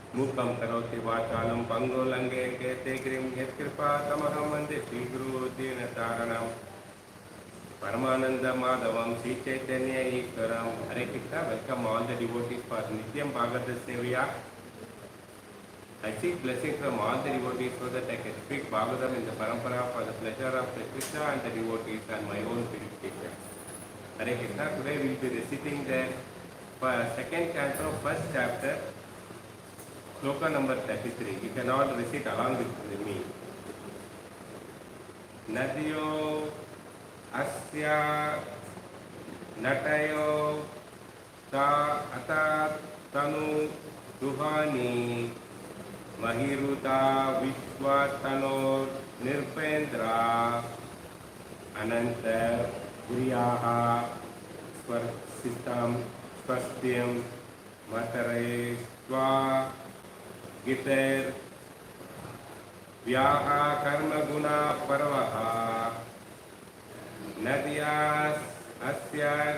Mukam karoti vachalam pangolange kete krim yatkripa tamaham mande Sri Guru Dina Taranam Paramananda Madhavam Sri Chaitanya Ikaram. Hare Krishna, welcome all the devotees for Nityam Bhagavata Sevaya. I seek blessings from all the devotees so that I can speak Bhagavatam in the Parampara for the pleasure of Sri Krishna and the devotees and my own purification. Hare Krishna, today we will be reciting the second canto, first chapter, Sloka number 33. You can all recite along with me. Nadiyo asya natayo ta atat tanu duhani mahiruta vishwatanor nirpendra ananta guriyaha swarsitam swastyam matare swa Giter Vyaha Karma Guna Parvaha Nadiyas Asya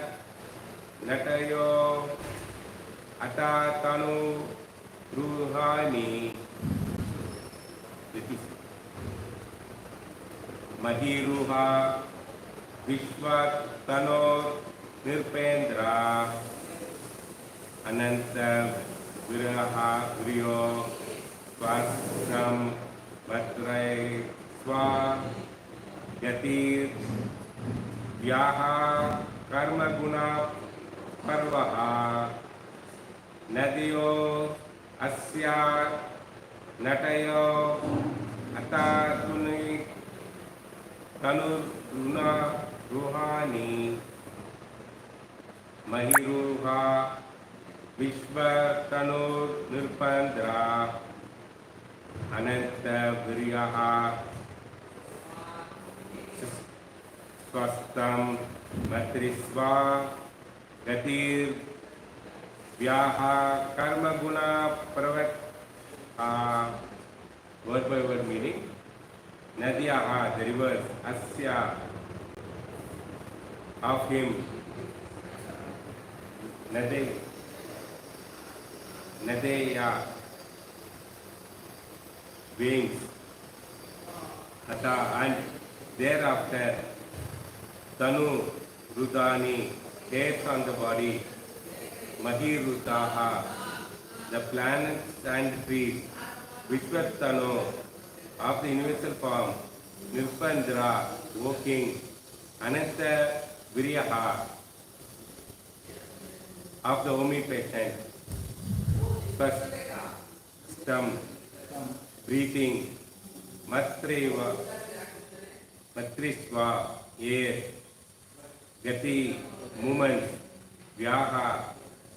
Natayo Atatanu Ruhani Mahiruha Vishwatano Nirpendra Ananta Viraha Vriyo Swasam Matrai Swa Yatir Vyaha Karma Guna Parvaha Nadiyo Asya Natayo Atatuni Tanuruna Ruhani Mahiruha Vishwatanur Nirpandra Ananta Viriyaha Swastam Matrisva Gatir Vyaha Karma Guna Pravat. Word by word meaning. Nadiyaha, the rivers, Asya, of him. Nadeya, wings, Ata, and thereafter, Tanu, Rudani, hairs on the body, Mahirutaha, the planets and trees, Vishwatano, of the universal form, Nirpandra, walking, Ananta Viriyaha, of the omnipotent, first, stum, breathing, Matrisva, air, gati, movement, vyaha,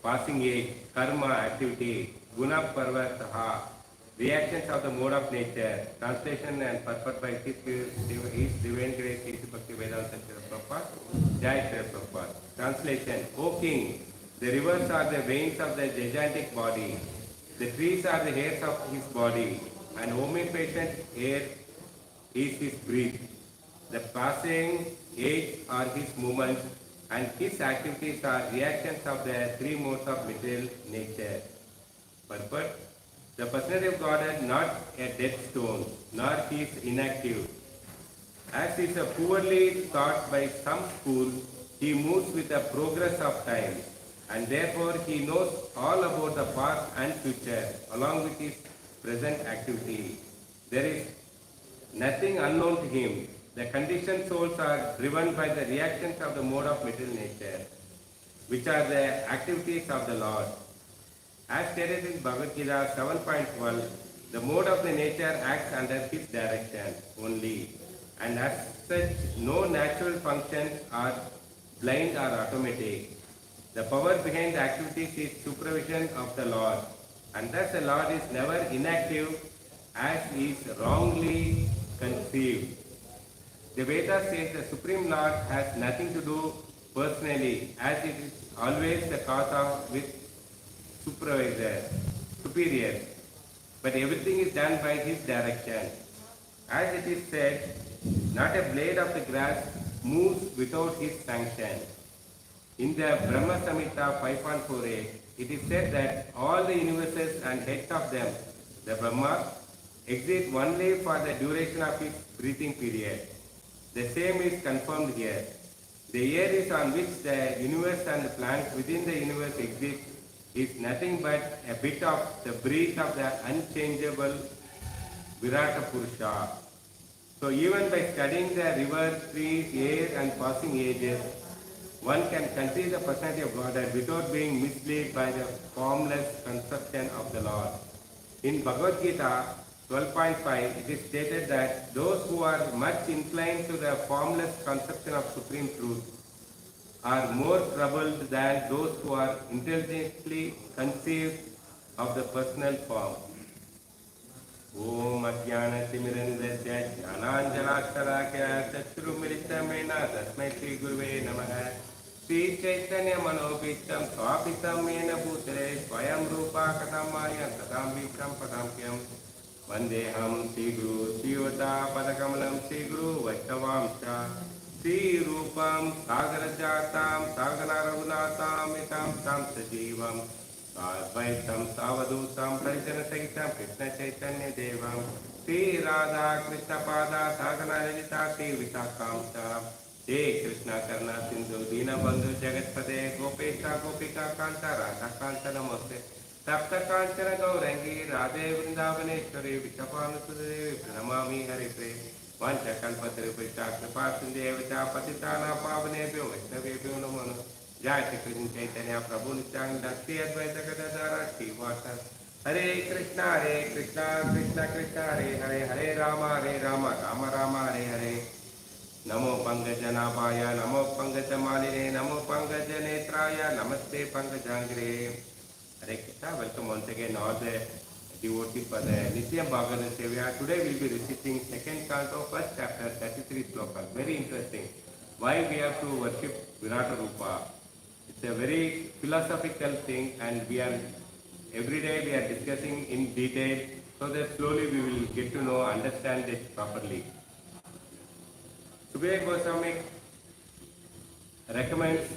passing age, karma, activity, guna, parvataha, reactions of the mode of nature, translation and purport by His Divine Grace, His Bhakti Vedanta Prabhupada, Jai Sri Prabhupada. Translation: O King, the rivers are the veins of the gigantic body, the trees are the hairs of his body, and omnipotent air is his breath. The passing age are his movements, and his activities are reactions of the three modes of material nature. Purport: the personality of God is not a dead stone, nor he is inactive. As is poorly taught by some schools, he moves with the progress of time, and therefore he knows all about the past and future, along with his present activity. There is nothing unknown to him. The conditioned souls are driven by the reactions of the mode of material nature, which are the activities of the Lord. As stated in Bhagavad Gita 7.12, the mode of the nature acts under his direction only, and as such, no natural functions are blind or automatic. The power behind the activities is supervision of the Lord, and thus the Lord is never inactive as is wrongly conceived. The Vedas says the Supreme Lord has nothing to do personally, as it is always the cause of with superiors, but everything is done by his direction. As it is said, not a blade of the grass moves without his sanction. In the Brahma Samhita 5.48, it is said that all the universes and heads of them, the Brahma, exist only for the duration of his breathing period. The same is confirmed here. The air is on which the universe and the plants within the universe exist is nothing but a bit of the breath of the unchangeable Virata Purusha. So even by studying the river, trees, air and passing ages, one can conceive the personality of Godhead without being misled by the formless construction of the Lord. In Bhagavad Gita 12.5, it is stated that those who are much inclined to the formless conception of Supreme Truth are more troubled than those who are intelligently conceived of the personal form. Om Ajnana Timirandasya Jnananjalaksharakya Chakshrumilitamena Tasmai Shri Guruve Namaha Sri Chaitanya Manopitam Swapitam Mena Bhutale Swayam Rupa Katamaya Tatam Vikram Padamkyam Vandeham Sri Guru Srivata Padakamalam Sri Guru Vaishnavamsha Sri Rupam Sagarajatam Sagana Raghunatam Itam Tam Sajivam Advaitam Savadutam Pranjana Sahitam Krishna Chaitanya Devam Sri Radha Krishna Pada Sagana Rajita Sri Visakamsa Hey Krishna Karna Sindhu Dina Bandhu Jagatpade Gopesha Gopika Kanta Radha Kanta Namaste Tapta Kanchana Gaurangi Radhe Vrindavaneshwari Vishapanu Sudevi Pranamami Hari Pre Vancha Kalpatarupita Kripa Sindevita Patitana Pavanebhyo Vaishnavebhyo Namo Jai Shri Krishna Chaitanya Prabhu Nityananda Shri Advaita Gadadhara Shri Vasa Hare Krishna Krishna Krishna Hare Hare Rama Rama Rama Hare Hare Namo Pangajanabhaya Namo Pangajamaline Namo Pangajanetraya Namaste Pangajangre. Hare Krishna. Welcome once again all the devotees for the Srimad-Bhagavavatm Sevya. Today we will be reciting second canto, first chapter, 33 slokas. Very interesting. Why we have to worship Virata Rupa. It's a very philosophical thing, and every day we are discussing in detail, so that slowly we will get to know, understand it properly. Subhaya Goswami recommends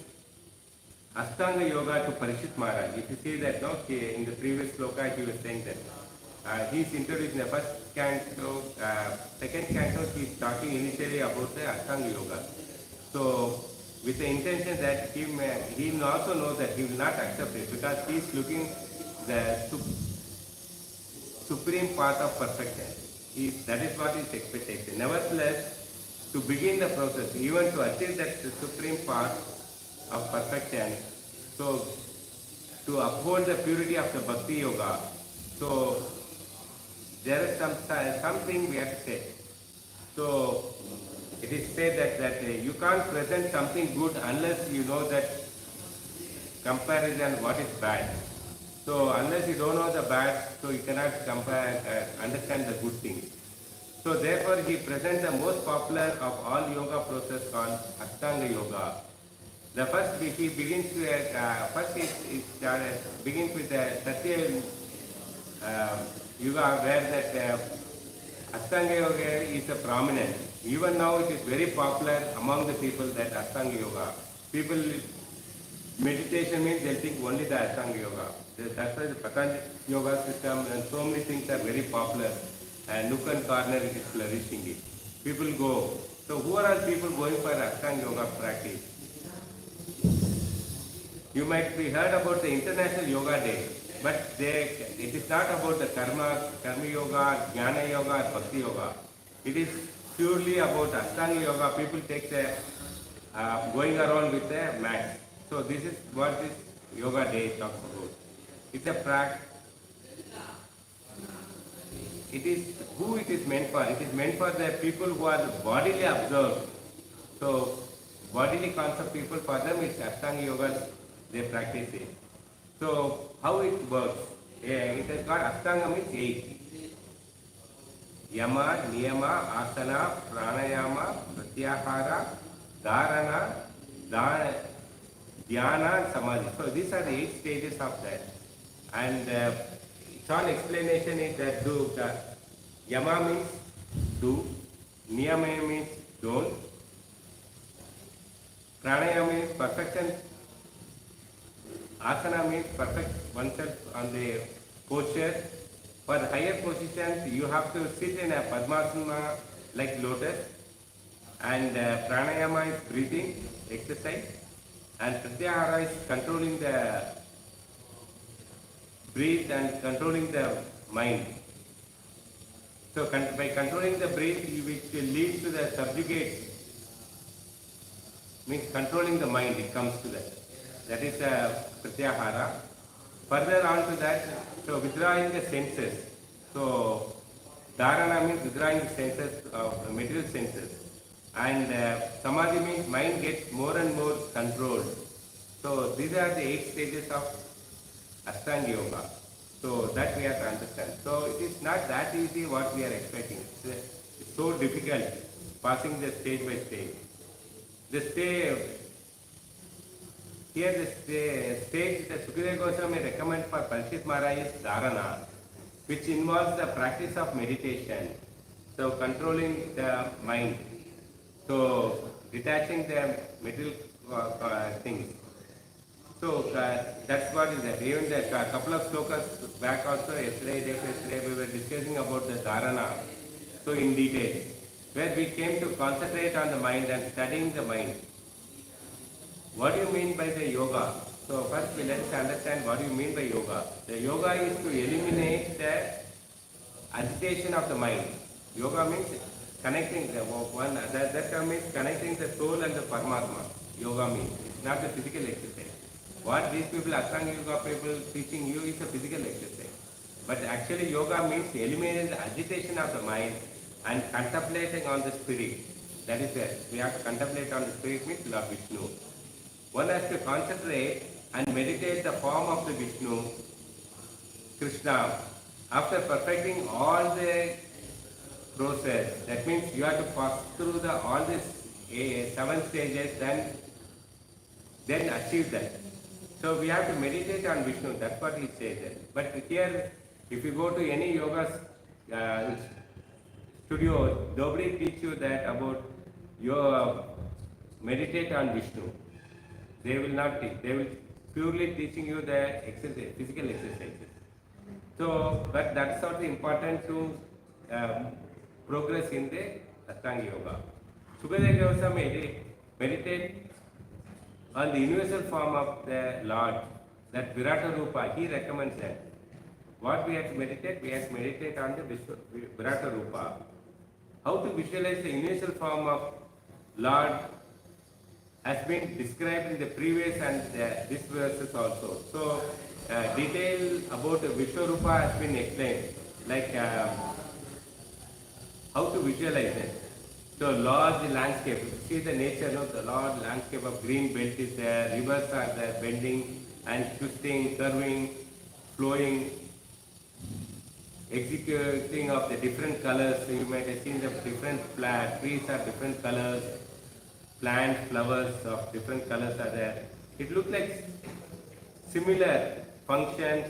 Ashtanga Yoga to Parishit Maharaj. If you see that, no, in the previous sloka he was saying that he is introduced in the first canto, second canto he is talking initially about the Ashtanga Yoga. So with the intention that he will also know that he will not accept it because he is looking the supreme path of perfection. That is what his expectation. Nevertheless, to begin the process, even to achieve that supreme path of perfection, so to uphold the purity of the Bhakti Yoga, so there is something we have to say. So It is said that you can't present something good unless you know that comparison what is bad. So unless you don't know the bad, so you cannot compare, understand the good things. So therefore he presents the most popular of all yoga process called Ashtanga Yoga. The first he begins with begins with the Satya Yoga, where that Ashtanga Yoga is a prominent. Even now it is very popular among the people that Ashtanga Yoga. People, meditation means they think only the Ashtanga Yoga. That's why the Patanjali Yoga system and so many things are very popular. And nook and corner it is flourishing it. People go. So who are all people going for Ashtanga Yoga practice? You might be heard about the International Yoga Day, but it is not about the karma yoga, jnana yoga or bhakti yoga. It is purely about Ashtanga Yoga. People take the going around with the mat. So this is what this Yoga Day talks about. It's a practice. It is who it is meant for. It is meant for the people who are bodily observed. So bodily concept people, for them it's Ashtanga Yoga, they practice it. So how it works? It has got Ashtanga means 8. Yama, Niyama, Asana, Pranayama, Pratyahara, Dharana, Dhyana and Samadhi. So these are the 8 stages of that. And it's all explanation is that do. Yama means do, Niyama means don't, Pranayama means perfection, Asana means perfect oneself on the posture. For the higher positions, you have to sit in a Padmasana like lotus, and Pranayama is breathing exercise, and Pratyahara is controlling the breath and controlling the mind. So by controlling the breath, which will lead to the subjugate, means controlling the mind, it comes to that. That is Pratyahara. Further on to that, so withdrawing the senses. So Dharana means withdrawing the senses of material senses. And Samadhi means mind gets more and more controlled. So these are the 8 stages of Ashtanga Yoga. So that we have to understand. So it is not that easy what we are expecting. It's so difficult passing the stage by stage. The stage, here the stage that Sukadeva Goswami recommend for Parikshit Maharaj is Dharana, which involves the practice of meditation. So controlling the mind. So detaching the material things. So that's what is that. Even the couple of slokas back also, yesterday we were discussing about the dharana, so in detail, where we came to concentrate on the mind and studying the mind. What do you mean by the yoga? So first let's understand what do you mean by yoga. The yoga is to eliminate the agitation of the mind. Yoga means connecting the one, that term means connecting the soul and the Paramatma. Yoga means, it's not a physical exercise. What these people, Ashtanga Yoga people teaching you is a physical exercise. But actually yoga means eliminating the agitation of the mind and contemplating on the spirit. That is it. We have to contemplate on the spirit means Lord Vishnu. One has to concentrate and meditate the form of the Vishnu, Krishna. After perfecting all the process, that means you have to pass through all these 7 stages, then achieve that. So we have to meditate on Vishnu, that's what he says. But here, if you go to any yoga studio, nobody teach you that about your meditate on Vishnu. They will not teach. They will purely teaching you the exercise, physical exercises. So, but that's also important to progress in the Ashtanga Yoga. Sukadeva Goswami meditate on the universal form of the Lord, that Virata Rupa, he recommends that. What we have to meditate? We have to meditate on the Virata Rupa. How to visualize the universal form of Lord has been described in the previous and this verses also. So, detail about the Vishwarupa has been explained, like how to visualize it. So large landscape, see the nature, no? The large landscape of green belt is there, rivers are there, bending and twisting, curving, flowing, executing of the different colors. So you might have seen the different trees are different colors, plants, flowers of different colors are there. It looks like similar functions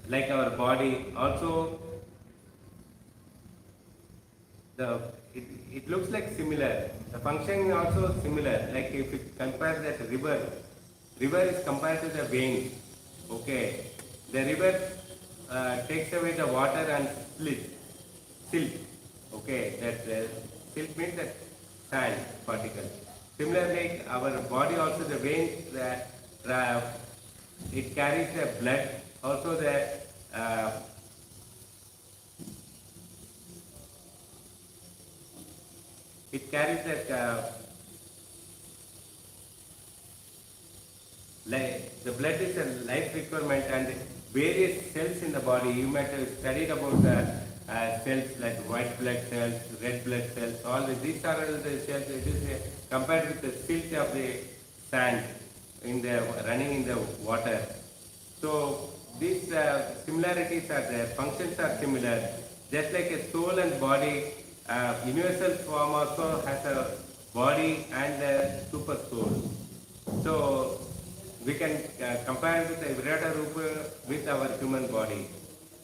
like our body. Also, the it looks like similar. The function is also similar. Like if you compare that river is compared to the vein. Okay, the river takes away the water and silt. Okay, that silt means that sand particle. Similarly, our body also the veins it carries the blood. Also the it carries that the blood is a life requirement and various cells in the body. You might have studied about the cells like white blood cells, red blood cells, all these are all the cells. It is compared with the silt of the sand in the running in the water. So these similarities are there, functions are similar. Just like a soul and body, universal form also has a body and a super soul. So we can compare with the Virata Rupa with our human body.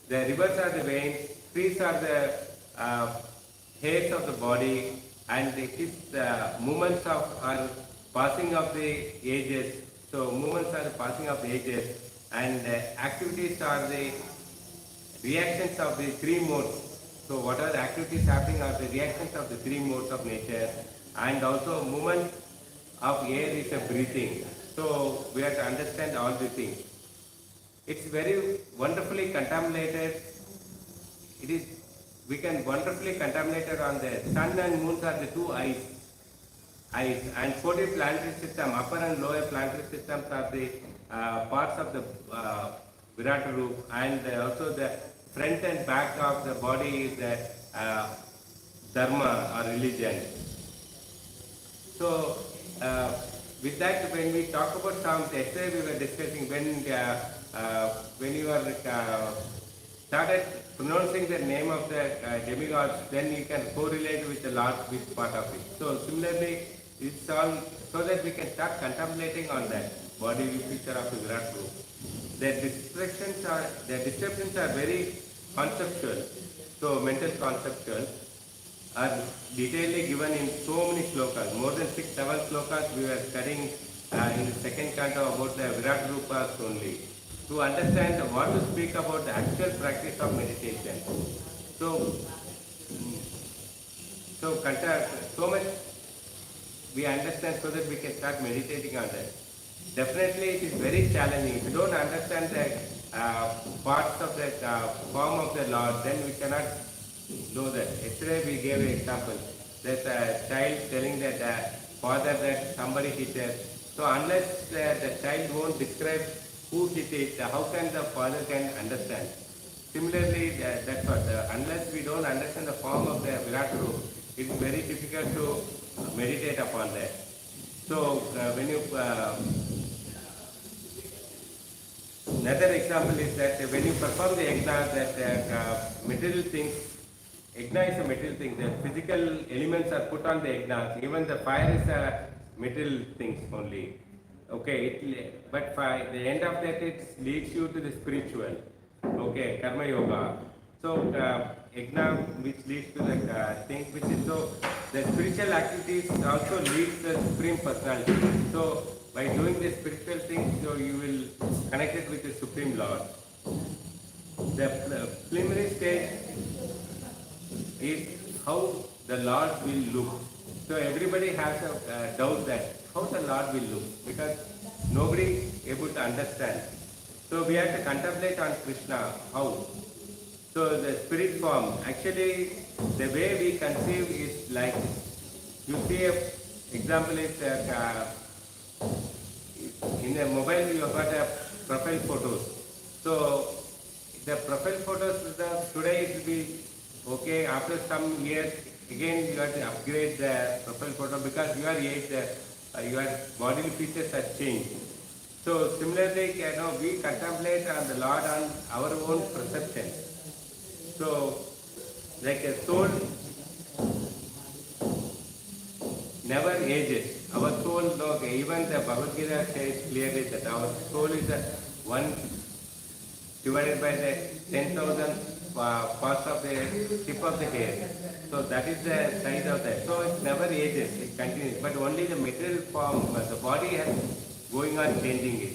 The rivers are the veins, trees are the hairs of the body, and it is the movements of our passing of the ages. So movements are the passing of the ages, and activities are the reactions of the three modes. So what are the activities happening are the reactions of the three modes of nature, and also movement of air is a breathing. So we have to understand all these things. It's very wonderfully contaminated. We can wonderfully contaminate it on the sun and moons are the two eyes. And 40 planetary system, upper and lower planetary systems are the parts of the Virat Roop, and also the front and back of the body is the dharma or religion. So with that, when we talk about sound, yesterday we were discussing when you are started pronouncing the name of the demigods, then you can correlate with the last which part of it. So similarly, it's all so that we can start contemplating on that body picture of the Virat Group. The descriptions are very conceptual. So mental conceptual are detailedly given in so many slokas. More than 6-7 slokas we were studying in the second canto about the Virat Rupas only, to understand what to speak about the actual practice of meditation. So much we understand so that we can start meditating on that. Definitely it is very challenging. If you don't understand the parts of the form of the Lord, then we cannot know that. Yesterday we gave an example. There's a child telling that father that somebody hit her. So unless the child won't describe who hit it, how can the father can understand? Similarly, that's what. Unless we don't understand the form of the Virat Roop, it's very difficult to meditate upon that. So when you another example is that when you perform the yajna, that material things, yajna is a material thing. The physical elements are put on the yajna. Even the fire is a material things only. Okay, but by the end of that, it leads you to the spiritual. Okay, karma yoga. So yajna, which leads to the thing which is so. The spiritual activities also leads the Supreme Personality. So by doing the spiritual things, so you will connect it with the Supreme Lord. The preliminary stage is how the Lord will look. So everybody has a doubt that how the Lord will look, because nobody is able to understand. So we have to contemplate on Krishna, how. So the spirit form, actually the way we conceive is like, you see an example is in a mobile you have got a profile photos. So the profile photos today it will be okay, after some years again you have to upgrade the profile photo because your age, your bodily features have changed. So similarly, we contemplate on the Lord on our own perception. So like a soul never ages. Our soul, no, even the Bhagavad Gita says clearly that our soul is a one divided by the 10,000 parts of the tip of the hair. So that is the size of that. So it never ages, it continues. But only the material form, the body has going on changing it.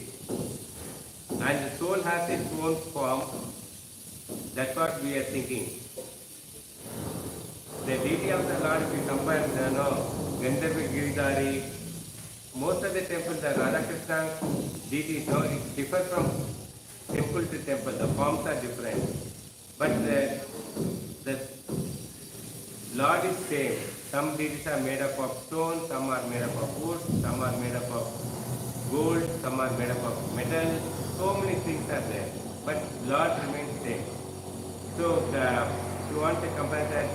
And the soul has its own form. That's what we are thinking. The deity of the Lord, if you compare, Gandharva Giridhari, most of the temples, the Radhakrishna deities, it differs from temple to temple. The forms are different. But the Lord is same. Some deities are made up of stone, some are made up of wood, some are made up of gold, some are made up of metal. So many things are there. But Lord remains same. So if you want to compare that,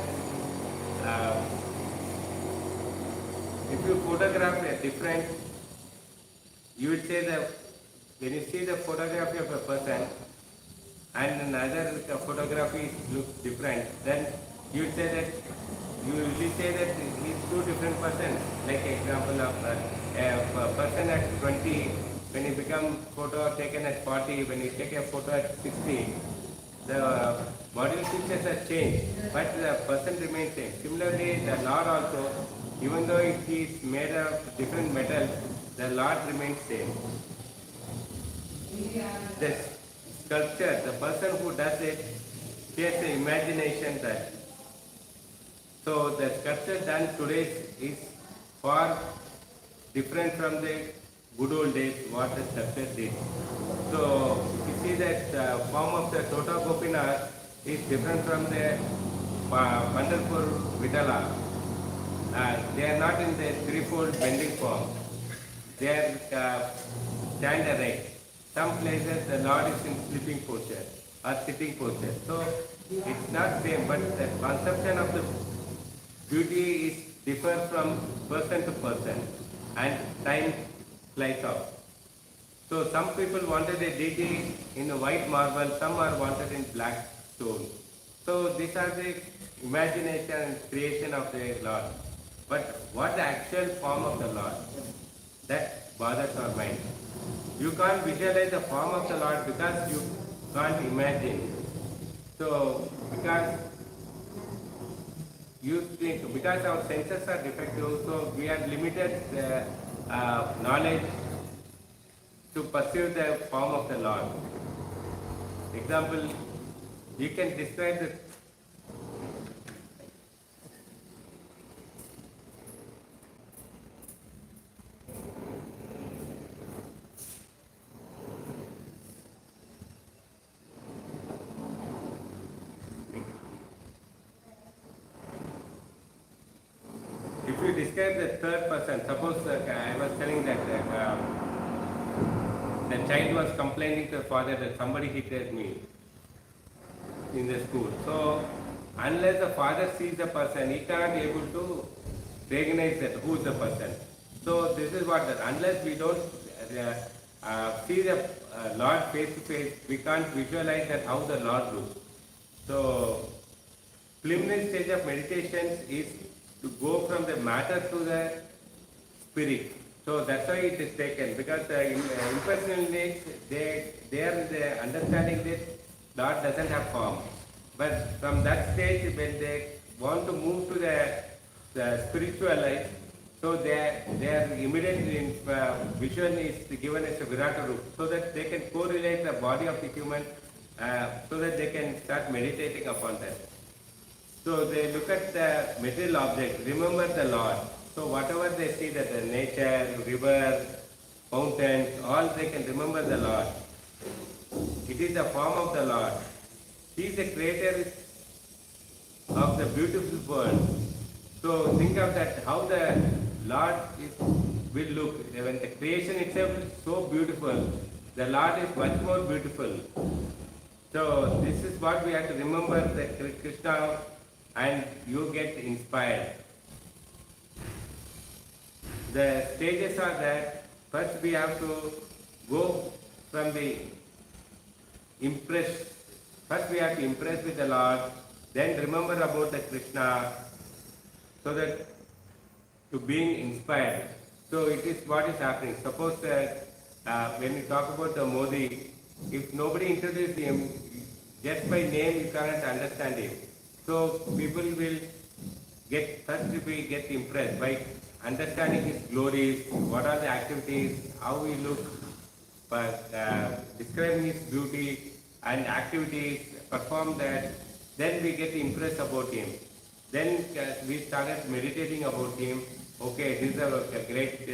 if you photograph a different, you will say that when you see the photography of a person and another photography looks different, then you will say that he is two different persons. Like example of a person at 20, when you become photo taken at 40, when you take a photo at 60, the body features have changed, but the person remains same. Similarly, the Lord also, even though he is made of different metals, the Lord remains same. The sculpture, the person who does it, he has the imagination that. So the sculpture done today is far different from the good old days what the sculpture did. So you see that the form of the Tota Gopinath is different from the Pandharpur Vitala. They are not in the threefold bending form. They are stand erect. Some places the Lord is in sleeping posture or sitting posture. So it's not same, but the conception of the beauty is differ from person to person and time flies off. So some people wanted a deity in a white marble, some are wanted in black stone. So these are the imagination and creation of the Lord. But what the actual form of the Lord? That bothers our mind. You can't visualize the form of the Lord because you can't imagine. So because you think, because our senses are defective, so we are limited knowledge to perceive the form of the Lord. Example, you can describe the if you describe the third person, suppose I was telling that the child was complaining to the father that somebody hit me in the school. So unless the father sees the person, he cannot be able to recognize that who is the person. So this is what that unless we don't see the Lord face to face, we can't visualize that how the Lord looks. So preliminary stage of meditation is to go from the matter to the spirit. So that's why it is taken, because impersonal needs, they are in the understanding that Lord doesn't have form. But from that stage, when they want to move to the spiritual life, so they are immediately in, vision is given as a Virata Rup, so that they can correlate the body of the human, so that they can start meditating upon that. So they look at the material object, remember the Lord. So whatever they see, that the nature, river, mountains, all they can remember the Lord. It is the form of the Lord. He is the creator of the beautiful world. So think of that, how the Lord will look. When the creation itself is so beautiful, the Lord is much more beautiful. So this is what we have to remember, that Krishna and you get inspired. The stages are that first we have to go from the impress, first we have to impress with the Lord, then remember about the Krishna, so that to being inspired. So it is what is happening. Suppose that when we talk about the Modi, if nobody introduced him, just by name you cannot understand him. So people will first we get impressed by understanding his glories, what are the activities, how he looks, but describing his beauty and activities, perform that, then we get impressed about him. Then we started meditating about him. Okay, this is a great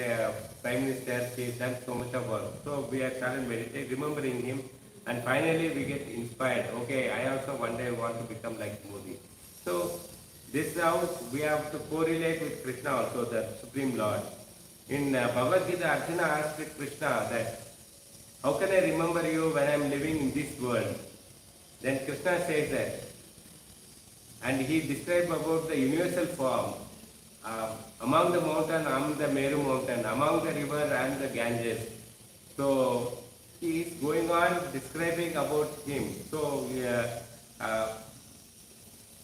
Prime Minister, he has done so much of work. So we have started meditating, remembering him, and finally we get inspired. Okay, I also one day want to become like Modi. So this is how we have to correlate with Krishna also, the Supreme Lord. In Bhagavad Gita, Arjuna asked Krishna that, how can I remember you when I am living in this world? Then Krishna says that, and he described about the universal form. Among the mountain, among the Meru mountain, among the river and the Ganges. So he is going on describing about him. So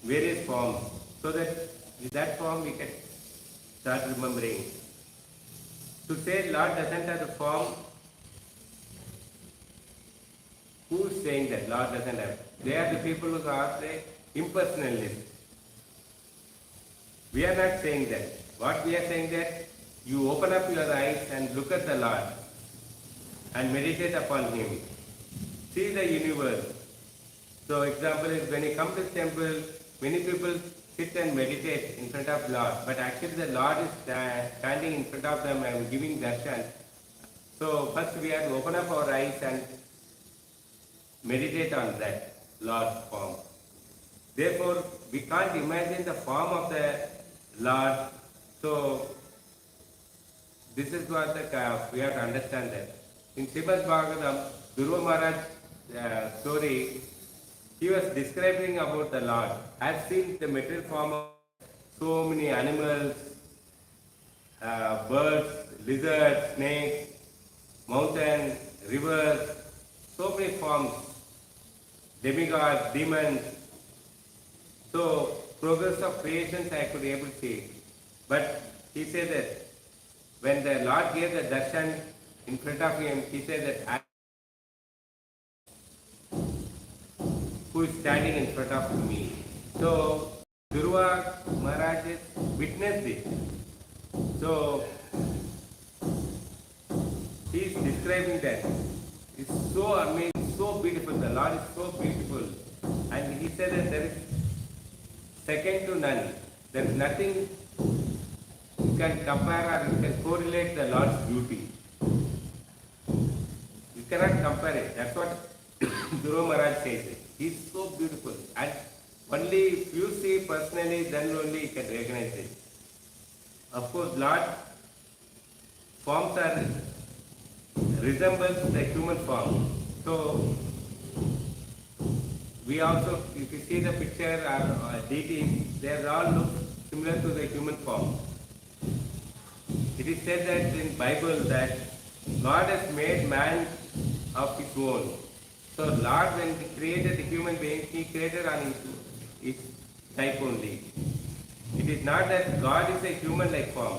various forms, so that in that form we can start remembering. To say Lord doesn't have the form, who is saying that Lord doesn't have? They are the people who are the impersonalists. We are not saying that. What we are saying that you open up your eyes and look at the Lord and meditate upon Him. See the universe. So example is when you come to the temple, many people sit and meditate in front of Lord, but actually the Lord is standing in front of them and giving darshan. So first we have to open up our eyes and meditate on that Lord's form. Therefore, we can't imagine the form of the Lord. So this is what we have to understand that. In Srimad-Bhagavavatm, Dhruva Maharaj story, he was describing about the Lord. I have seen the material form of so many animals, birds, lizards, snakes, mountains, rivers, so many forms, demigods, demons. So progress of creations I could able to see. But he said that when the Lord gave the darshan in front of him, he said that who is standing in front of me. So Dhruva Maharaj witnessed it. So he is describing that. It's so amazing, so beautiful. The Lord is so beautiful. And he said that there is second to none. There is nothing you can compare or you can correlate the Lord's beauty. You cannot compare it. That's what Dhruva Maharaj says. He is so beautiful. And only if you see personally, then only you can recognize it. Of course, Lord forms are resembles the human form. So we also, if you see the picture or deities, they all look similar to the human form. It is said that in Bible that God has made man of his own. So Lord, when he created the human being, he created on his type only. It is not that God is a human-like form.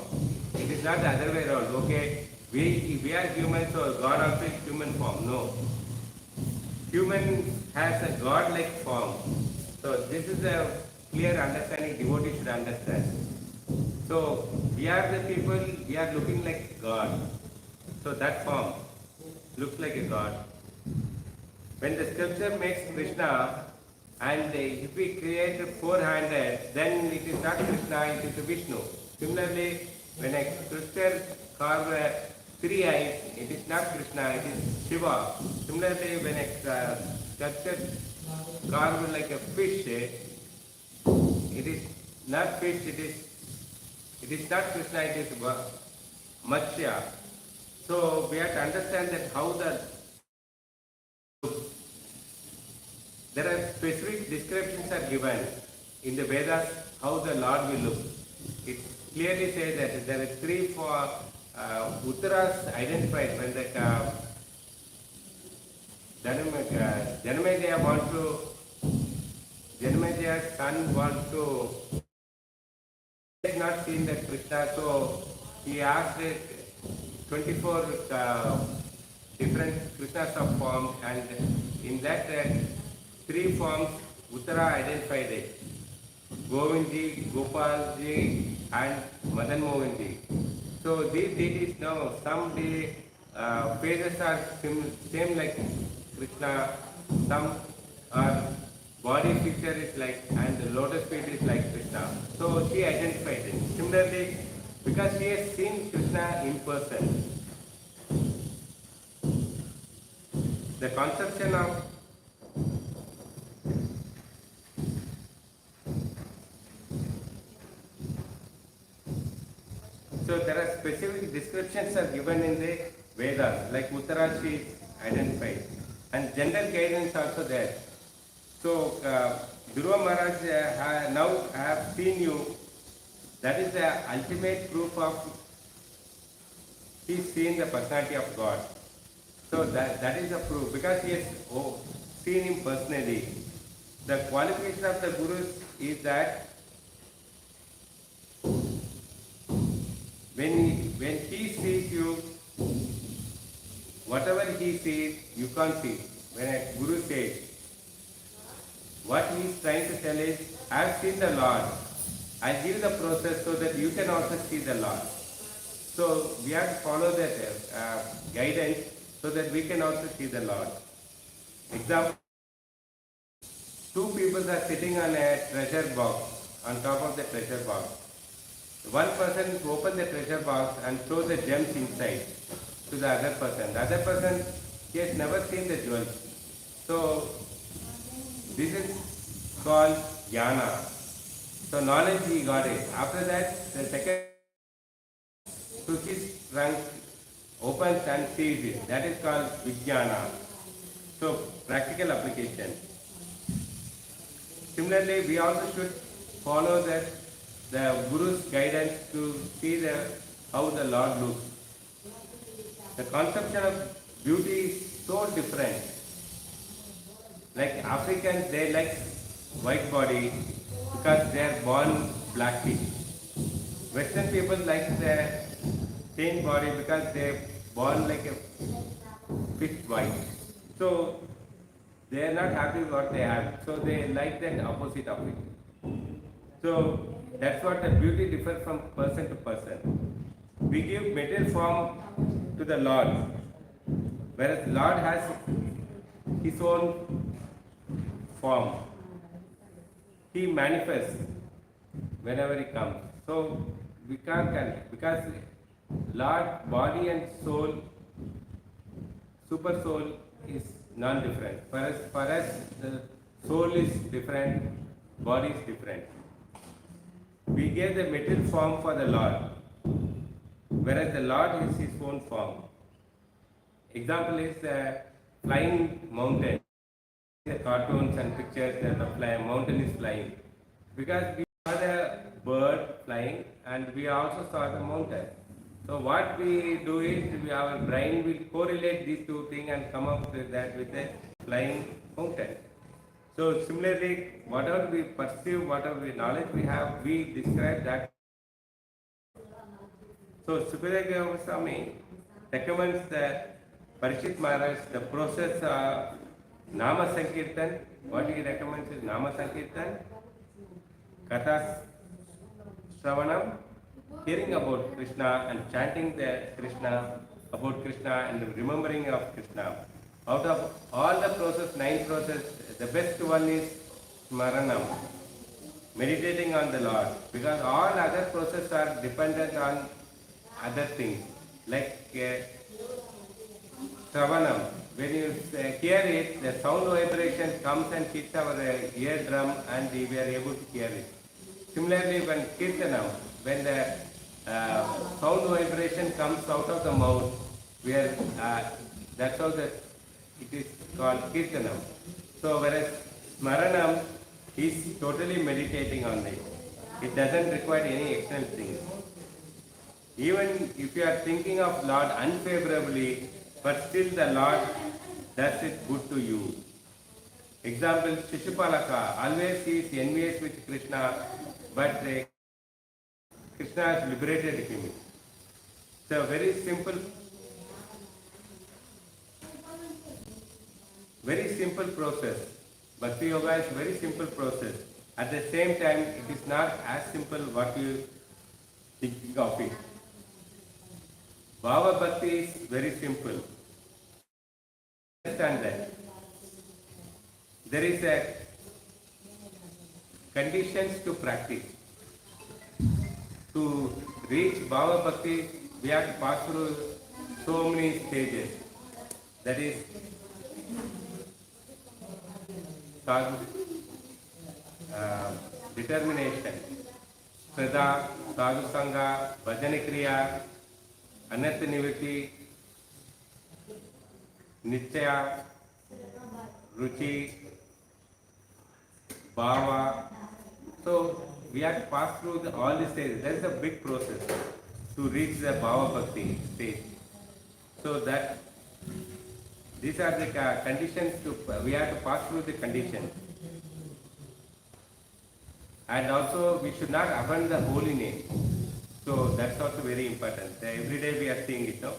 It is not the other way around. Okay, we are human, so God also is human form. No. Human has a God-like form. So this is a clear understanding devotee should understand. So we are the people, we are looking like God. So that form looks like a God. When the sculpture makes Krishna, and if we create a four-handed, then it is not Krishna, it is Vishnu. Similarly, when a sculptor carves three eyes, it is not Krishna, it is Shiva. Similarly, when a sculpture carves like a fish, it is not fish, it is not Krishna, it is Matsya. So we have to understand that how there are specific descriptions are given. in the Vedas how the Lord will look. It clearly says that there are three for Uttaras identified when the Janamaya's son wants to, he has not seen the Krishna, so he asked 24 different Krishnas of forms, and in that three forms Uttara identified it. Govindji, Gopalji and Madan Mohanji. So these deities now, some faces are same like Krishna, some are body picture is like, and the lotus feet is like Krishna. So she identified it. Similarly, because she has seen Krishna in person, the conception of so there are specific descriptions are given in the Vedas, like Uttara she is identified, and general guidance also there. So Dhruva Maharaj, now I have seen you. That is the ultimate proof of he's seen the personality of God. So that is the proof, because he has seen him personally. The qualification of the Gurus is that when he sees you, whatever he sees, you can't see. When a Guru says, what he is trying to tell is, I have seen the Lord. I give the process so that you can also see the Lord. So we have to follow that guidance so that we can also see the Lord. Example, two people are sitting on a treasure box, on top of the treasure box. One person opens the treasure box and throws the gems inside to the other person. The other person, he has never seen the jewels. So this is called jnana. So knowledge he got it. After that, the second took his trunk, opens and sees it. That is called vijnana. So practical application. Similarly, we also should follow the Guru's guidance to see how the Lord looks. The conception of beauty is so different. Like Africans, they like white body because they are born black people. Western people like the same body because they are born like a fish white. So they are not happy with what they have. So they like that opposite of it. So that's what the beauty differs from person to person. We give material form to the Lord, whereas the Lord has his own form. He manifests whenever he comes. So we can't connect because Lord, body and soul, super soul is non-different. For us, the soul is different, body is different. We gave the material form for the Lord, whereas the Lord is his own form. Example is the flying mountain. The cartoons and pictures that the mountain is flying. Because we saw the bird flying and we also saw the mountain. So what we do is, our brain will correlate these two things and come up with that with a flying mountain. So similarly, whatever we perceive, whatever knowledge we have, we describe that. So Sukadeva Goswami recommends the Parikshit Maharaj the process of Nama Sankirtan. What he recommends is Nama Sankirtan, Katha Shravanam, hearing about Krishna and chanting the Krishna, about Krishna and remembering of Krishna. Out of all the process, 9 process, the best one is Smaranam, meditating on the Lord. Because all other processes are dependent on other things. Like Shravanam, when you hear it, the sound vibration comes and hits our eardrum and we are able to hear it. Similarly, when Kirtanam, when the sound vibration comes out of the mouth, we are, that's how it is called Kirtanam. So whereas Smaranam, He's totally meditating on it. It doesn't require any external things. Even if you are thinking of Lord unfavorably, but still the Lord does it good to you. Example, Shishupalaka always he is envious with Krishna, but Krishna has liberated him. It's a very simple process. Bhakti yoga is very simple process. At the same time, it is not as simple what you think of it. Bhava Bhakti is very simple. Understand that. There is a conditions to practice. To reach Bhava Bhakti, we have to pass through so many stages. That is determination, Shraddha, Sadhu Sangha, Bhajana Kriya, Anartha Nivritti, Nichaya, Ruchi, Bhava. So we have to pass through all these stages. There is a big process to reach the Bhava Bhakti stage. So that these are the conditions we have to pass through the conditions. And also we should not abandon the holy name. So that's also very important. Every day we are seeing it. No?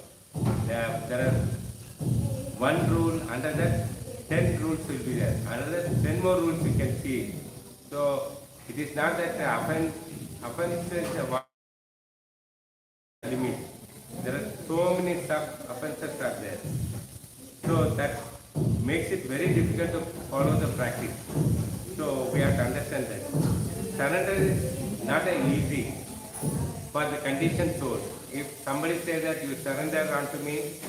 There are one rule, under that 10 rules will be there. Another 10 more rules you can see. So it is not that offense is a limit. There are so many sub-offenses are there. So that makes it very difficult to follow the practice. So we have to understand that. Surrender is not easy for the conditioned soul. If somebody says that you surrender unto me,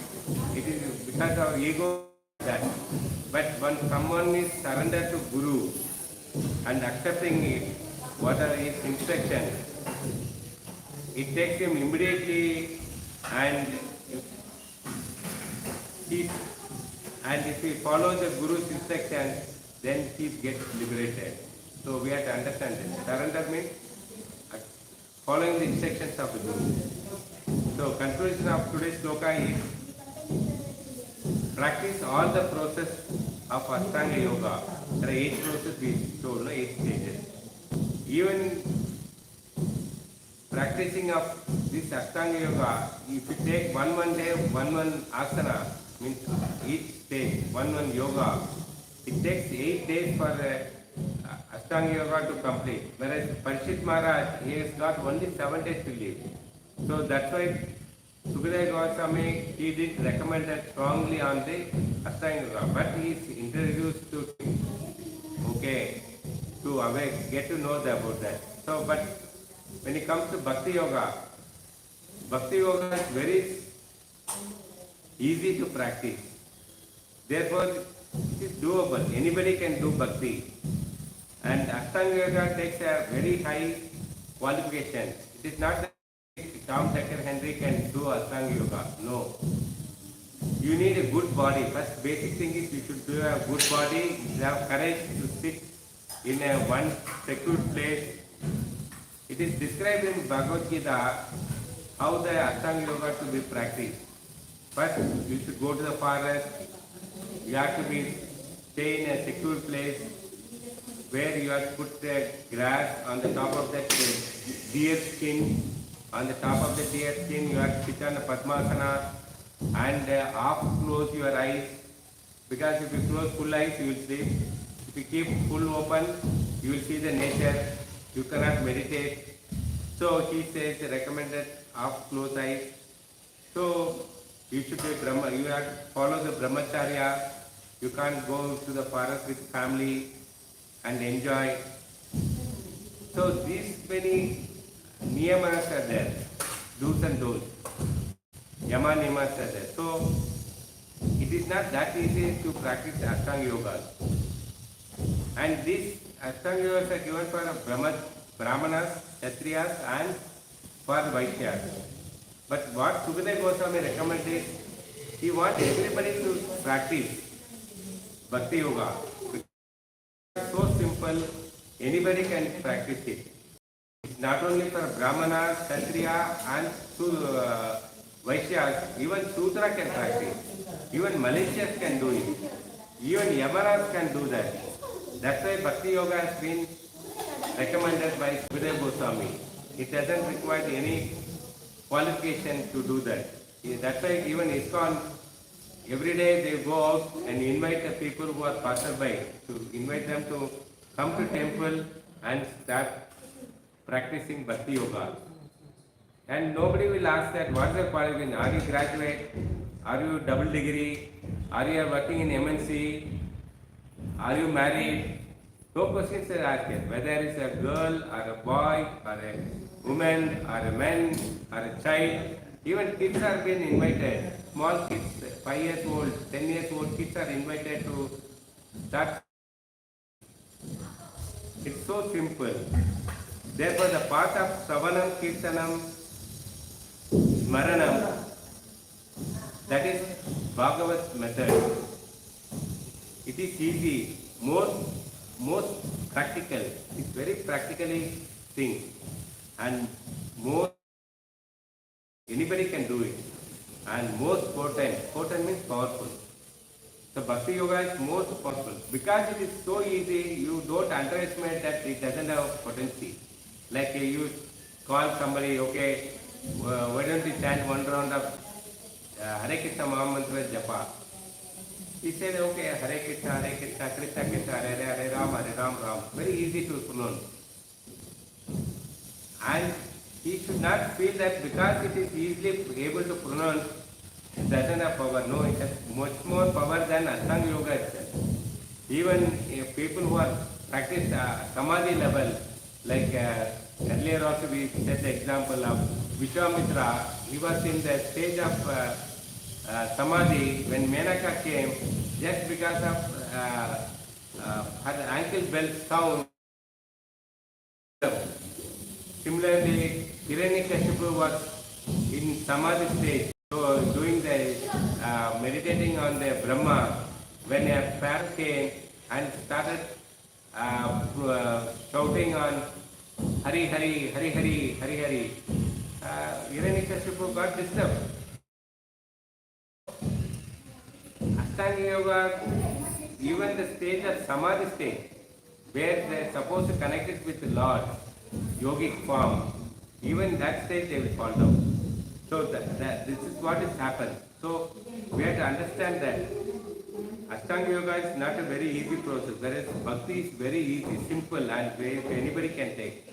it is because our ego that. But when someone is surrendered to Guru and accepting it, whatever his instruction, it takes him immediately, and if he follows the Guru's instruction, then he gets liberated. So we have to understand this. Surrender means following the instructions of the Guru. So conclusion of today's sloka is practice all the process of Ashtanga Yoga. There are 8 processes we told, 8 stages. Even practicing of this Ashtanga Yoga, if you take one day, one asana, means each stage, one yoga, it takes 8 days for Ashtanga Yoga to complete. Whereas Parishit Maharaj, he has got only 7 days to live. So that's why Sukadeva Goswami, he did recommend that strongly on the Ashtanga Yoga. But he is introduced to, get to know about that. So, but when it comes to Bhakti Yoga is very easy to practice. Therefore, it is doable. Anybody can do Bhakti. And Ashtanga Yoga takes a very high qualification. It is not that Tom, Tucker, Henry can do Ashtanga Yoga. No. You need a good body. First basic thing is you should do a good body. You have courage to sit in one secure place. It is described in Bhagavad Gita how the Ashtanga Yoga to be practiced. First, you should go to the forest. You have to stay in a secure place where you have to put the grass on the top of that deer skin. On the top of the deer skin, you have to sit on the Padmasana and half close your eyes. Because if you close full eyes, you will sleep. If you keep full open, you will see the nature. You cannot meditate. So he says recommended half closed eyes. So you should be you have to follow the brahmacharya. You can't go to the forest with family and enjoy. So these many niyamas are there, do's and don'ts. Yama niyamas are there. So it is not that easy to practice Ashtanga Yoga. And these Ashtanga Yogas are given for Brahmanas, Kshatriyas and for Vaishyas. But what Sukadeva Goswami recommends is, he wants everybody to practice Bhakti Yoga. It's so simple Anybody can practice it. It's not only for Brahmana, Kshatriya and Vaishyas, even Sudra can practice. Even Malaysians can do it. Even Yamaras can do that. That's why Bhakti Yoga has been recommended by Srimad Goswami. It doesn't require any qualification to do that. That's why even ISKCON, every day they go out and invite the people who are passerby, to invite them to come to temple and start practicing Bhakti Yoga. And nobody will ask that what's your qualification? Are you graduate? Are you double degree? Are you working in MNC? Are you married? No questions are asked. Whether it's a girl or a boy or a woman or a man or a child, even kids are being invited. Small kids, 5 years old, 10 years old kids are invited to start. It's so simple. Therefore, the path of Savanam, Kirtanam, Smaranam, that is Bhagavat method. It is easy, most practical. It's very practically thing, and more anybody can do it. And most potent. Potent means powerful. So Bhakti Yoga is most powerful. Because it is so easy, you don't underestimate that it doesn't have potency. Like you call somebody, okay, why don't you chant one round of Hare Krishna Mahamantra Japa? He said, okay, Hare Krishna, Krishna Krishna, Hare Ram, Ram. Very easy to pronounce. And he should not feel that because it is easily able to pronounce, it doesn't have power. No, it has much more power than Ashtanga Yoga itself. Even people who are practiced Samadhi level, like earlier also we set the example of Vishwamitra. He was in the stage of Samadhi when Menaka came, just because of her ankle belt sound. Similarly, Hiranyakashipu was in Samadhi stage, so doing the meditating on the Brahma. When a parrot came and started shouting on Hari Hari, Hari Hari, Hari Hari, Hiranyakashipu got disturbed. Ashtanga Yoga, even the stage of Samadhi stage, where they are supposed to connect it with the Lord, yogic form, even that stage they will fall down. So this is what has happened. So we have to understand that Ashtanga Yoga is not a very easy process, whereas Bhakti is very easy, simple, and anybody can take.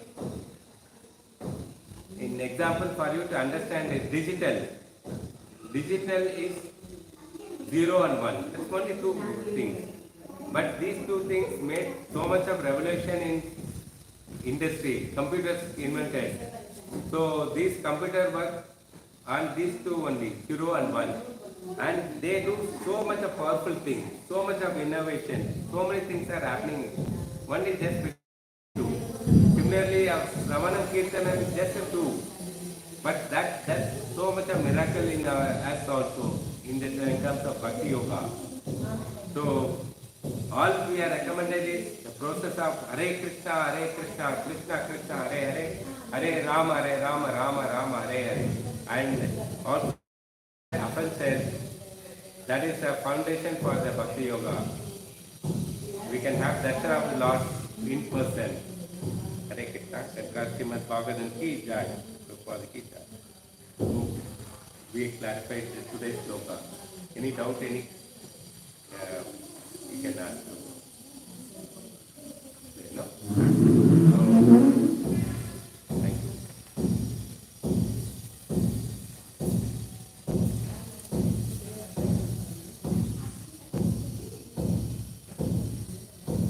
In example for you to understand is digital. Digital is 0 and 1. That's only two things. But these two things made so much of revolution in industry. Computers invented. So these computers work on these two only, 0 and 1. And they do so much of powerful things, so much of innovation, so many things are happening. One is just 2. Similarly, Ramanam Kirtanam is just a 2. But that's so much of miracle in our us also, in terms of Bhakti Yoga. So all we are recommended is the process of Hare Krishna, Krishna Krishna, Hare Hare, Hare Rama, Rama Rama, Hare Hare. And also often says that is the foundation for the Bhakti Yoga. We can have darshan of the Lord in person. Hare Krishna, Srimad-Bhagavavatm ki jai, Prabhupada ki jai. So we clarified today's sloka. Any doubt, you can ask.